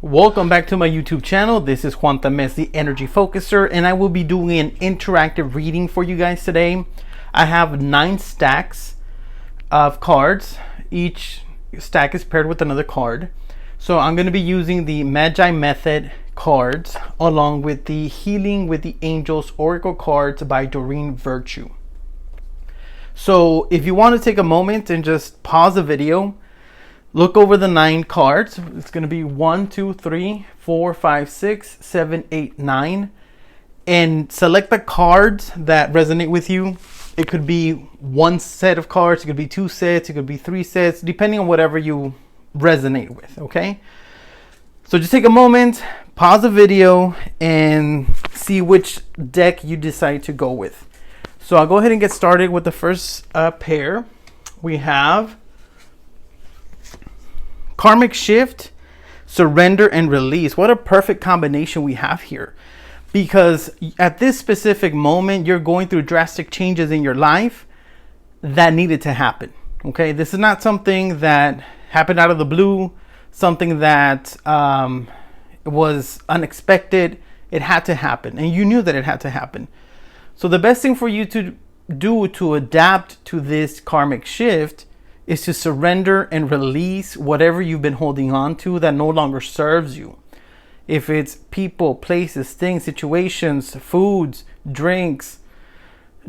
Welcome back to my YouTube channel. This is Juan Tamez, the Energy Focuser, and I will be doing an interactive reading for you guys today. I have 9 stacks of cards. Each stack is paired with another card. So I'm going to be using the Magi Method cards along with the Healing with the Angels Oracle cards by Doreen Virtue. So if you want to take a moment and just pause the video, look over the 9 cards. It's going to be 1, 2, 3, 4, 5, 6, 7, 8, 9. And select the cards that resonate with you. It could be 1 set of cards. It could be 2 sets. It could be 3 sets, depending on whatever you resonate with. Okay. So just take a moment, pause the video, and see which deck you decide to go with. So I'll go ahead and get started with the first pair. We have Karmic Shift, Surrender, and Release. What a perfect combination we have here. Because at this specific moment, you're going through drastic changes in your life that needed to happen. Okay, this is not something that happened out of the blue, something that was unexpected. It had to happen, and you knew that it had to happen. So the best thing for you to do to adapt to this karmic shift is to surrender and release whatever you've been holding on to that no longer serves you. If it's people, places, things, situations, foods, drinks,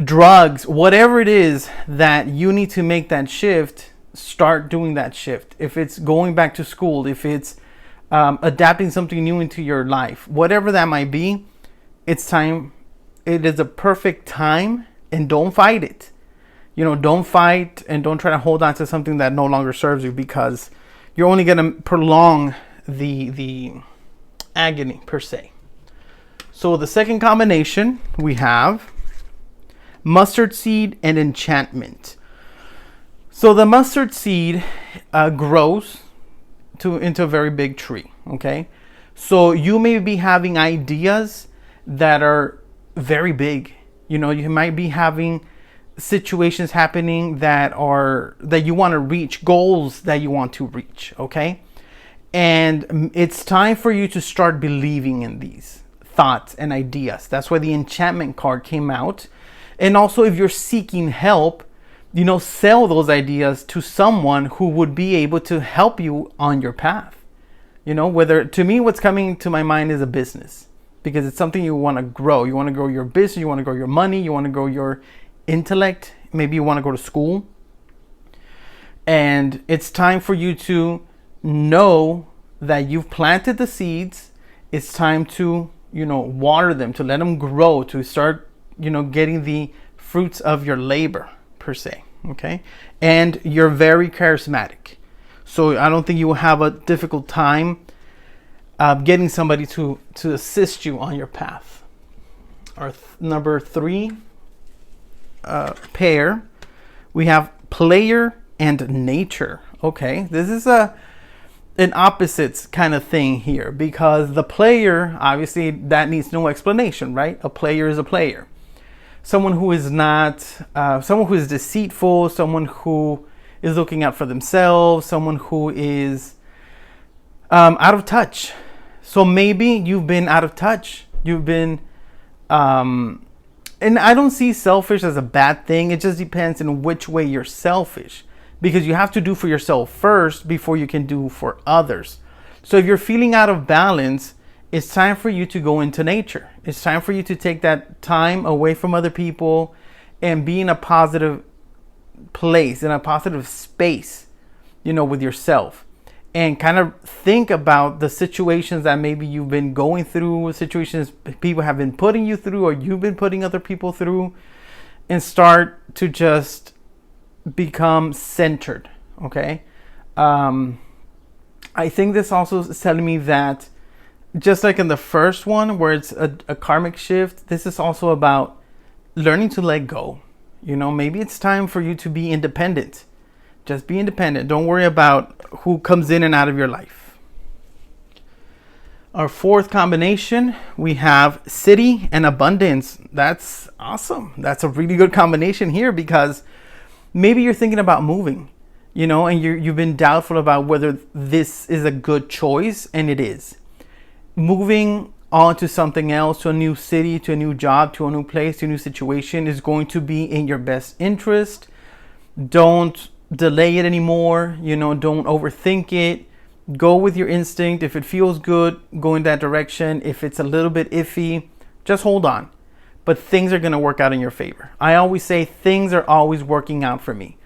drugs, whatever it is that you need to make that shift, start doing that shift. If it's going back to school, if it's adapting something new into your life, whatever that might be, it's time. It is a perfect time, and don't fight it. Don't fight and don't try to hold on to something that no longer serves you, because you're only going to prolong the agony per se. So the second combination, we have Mustard Seed and Enchantment. So the mustard seed grows into a very big tree. Okay, so you may be having ideas that are very big. You might be having situations happening that you want to reach, goals that you want to reach. Okay, and it's time for you to start believing in these thoughts and ideas. That's why the enchantment card came out. And also, if you're seeking help, sell those ideas to someone who would be able to help you on your path. To me, what's coming to my mind is a business, because it's something you want to grow. You want to grow your business, you want to grow your money, you want to grow your intellect. Maybe you want to go to school. And it's time for you to know that you've planted the seeds. It's time to, water them, to let them grow, to start, getting the fruits of your labor per se. Okay. And you're very charismatic. So I don't think you will have a difficult time getting somebody to assist you on your path. Our number 3 pair, we have Player and Nature. Okay, this is an opposites kind of thing here, because the player, obviously, that needs no explanation, right? A player is a player. Someone who is not, someone who is deceitful, someone who is looking out for themselves, someone who is out of touch. So maybe you've been out of touch. You've been, and I don't see selfish as a bad thing. It just depends in which way you're selfish, because you have to do for yourself first before you can do for others. So if you're feeling out of balance, it's time for you to go into nature. It's time for you to take that time away from other people and be in a positive place, in a positive space, with yourself. And kind of think about the situations that maybe you've been going through, situations people have been putting you through, or you've been putting other people through, and start to just become centered. Okay. I think this also is telling me that, just like in the first one where it's a karmic shift, this is also about learning to let go. Maybe it's time for you to be independent. Just be independent. Don't worry about who comes in and out of your life. Our 4th combination, we have City and Abundance. That's awesome. That's a really good combination here, because maybe you're thinking about moving, and you've been doubtful about whether this is a good choice, and it is. moving on to something else, to a new city, to a new job, to a new place, to a new situation is going to be in your best interest. Don't delay it anymore. Don't overthink it. Go with your instinct. If it feels good, go in that direction. If it's a little bit iffy, just hold on. But things are going to work out in your favor. I always say things are always working out for me.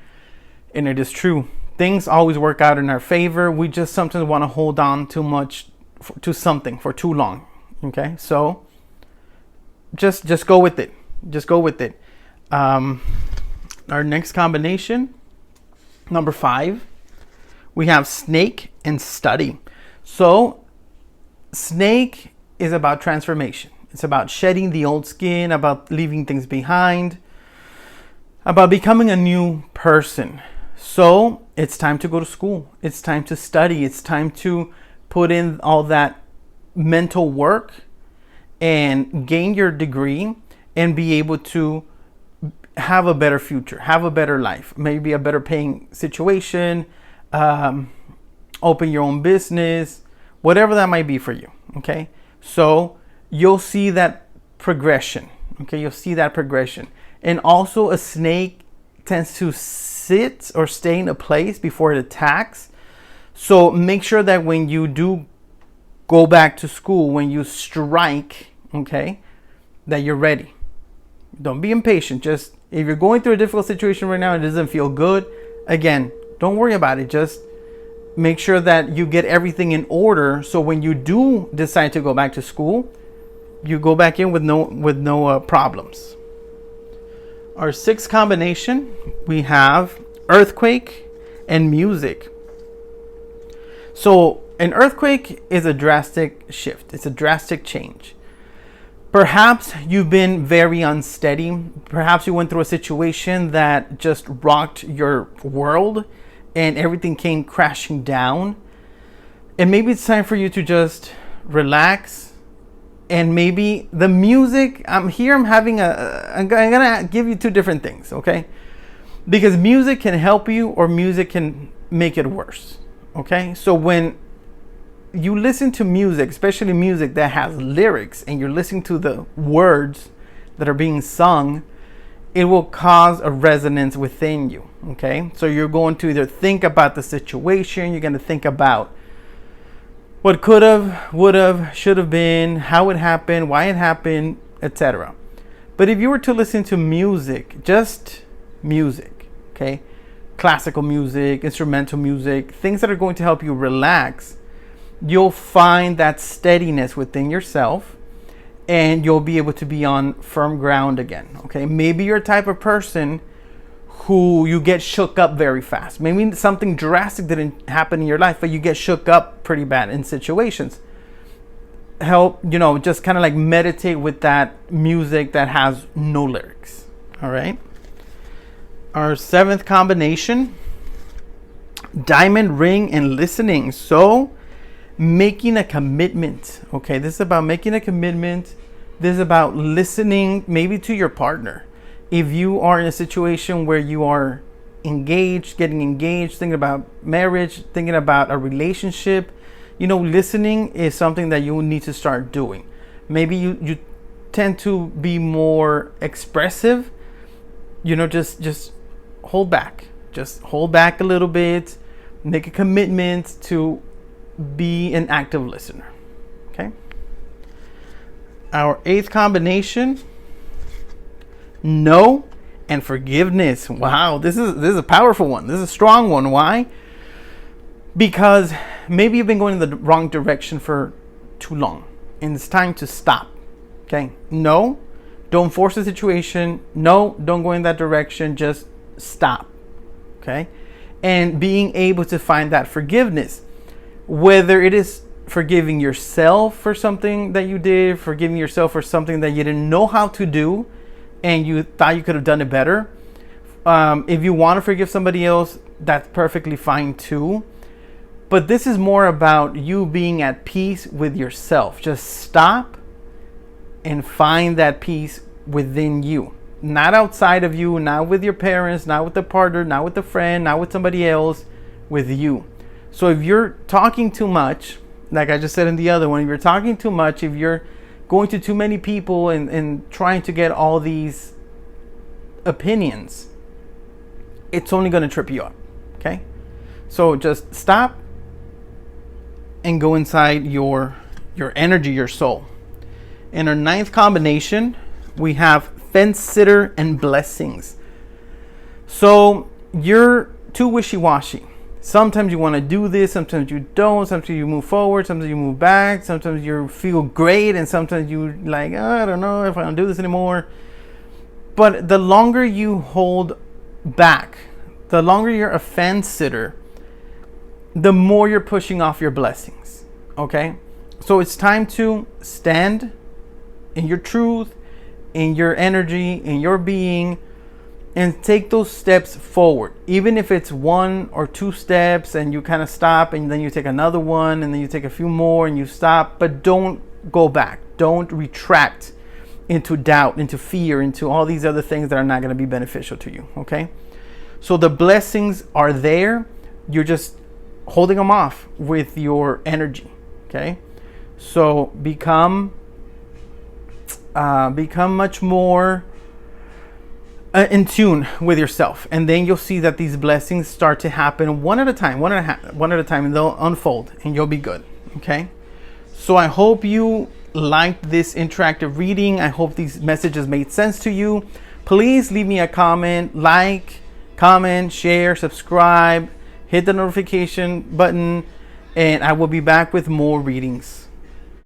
And it is true. Things always work out in our favor. We just sometimes want to hold on too much to something for too long. Okay? So just go with it. Just go with it. Our next combination, number 5, we have snake and study. So snake is about transformation. It's about shedding the old skin, about leaving things behind, about becoming a new person. So it's time to go to school. It's time to study. It's time to put in all that mental work and gain your degree and be able to have a better future, have a better life, maybe a better paying situation, open your own business, whatever that might be for you. Okay. So you'll see that progression. Okay. You'll see that progression. And also a snake tends to sit or stay in a place before it attacks. So make sure that when you do go back to school, when you strike, okay, that you're ready. Don't be impatient. Just if you're going through a difficult situation right now and it doesn't feel good, again, don't worry about it. Just make sure that you get everything in order. So when you do decide to go back to school, you go back in with no problems. Our 6th combination, we have earthquake and music. So an earthquake is a drastic shift. It's a drastic change. Perhaps you've been very unsteady. Perhaps you went through a situation that just rocked your world and everything came crashing down. And maybe it's time for you to just relax. And maybe the music, I'm gonna give you 2 different things, okay? Because music can help you or music can make it worse, okay? So when you listen to music, especially music that has lyrics, and you're listening to the words that are being sung, it will cause a resonance within you, okay? So you're going to either think about the situation, you're going to think about what could have, would have, should have been, how it happened, why it happened, etc. But if you were to listen to music, just music, okay? Classical music, instrumental music, things that are going to help you relax, you'll find that steadiness within yourself and you'll be able to be on firm ground again, okay? Maybe you're a type of person who you get shook up very fast. Maybe something drastic didn't happen in your life, but you get shook up pretty bad in situations. Help, just kind of like meditate with that music that has no lyrics, all right? Our 7th combination, diamond ring and listening. So making a commitment, okay? This is about making a commitment. This is about listening maybe to your partner. If you are in a situation where you are engaged, getting engaged, thinking about marriage, thinking about a relationship, listening is something that you need to start doing. Maybe you tend to be more expressive, just hold back. Just hold back a little bit, make a commitment to be an active listener, okay? Our 8th combination, no and forgiveness. Wow, this is a powerful one. This is a strong one. Why? Because maybe you've been going in the wrong direction for too long and it's time to stop. Okay? No, don't force the situation. No, don't go in that direction. Just stop. Okay? And being able to find that forgiveness, whether it is forgiving yourself for something that you did, forgiving yourself for something that you didn't know how to do and you thought you could have done it better. If you want to forgive somebody else, that's perfectly fine too. But this is more about you being at peace with yourself. Just stop and find that peace within you. Not outside of you, not with your parents, not with the partner, not with the friend, not with somebody else, with you. So if you're talking too much Like I just said in the other one, if you're talking too much, if you're going to too many people and trying to get all these opinions, it's only going to trip you up. Okay? So just stop and go inside your energy, your soul. In our ninth combination, we have fence sitter and blessings. So you're too wishy-washy. Sometimes you want to do this, sometimes you don't, sometimes you move forward, sometimes you move back, sometimes you feel great, and sometimes you like, oh, I don't know if I don't do this anymore. But the longer you hold back, the longer you're a fence sitter, the more you're pushing off your blessings. Okay? So it's time to stand in your truth, in your energy, in your being, and take those steps forward. Even if it's 1 or 2 steps and you kind of stop and then you take another one and then you take a few more and you stop, but don't go back. Don't retract into doubt, into fear, into all these other things that are not going to be beneficial to you. Okay? So the blessings are there. You're just holding them off with your energy. Okay? So become much more in tune with yourself, and then you'll see that these blessings start to happen one at a time, one at a time, and they'll unfold, and you'll be good. Okay? So I hope you liked this interactive reading. I hope these messages made sense to you. Please leave me a comment, comment, share, subscribe, hit the notification button, and I will be back with more readings.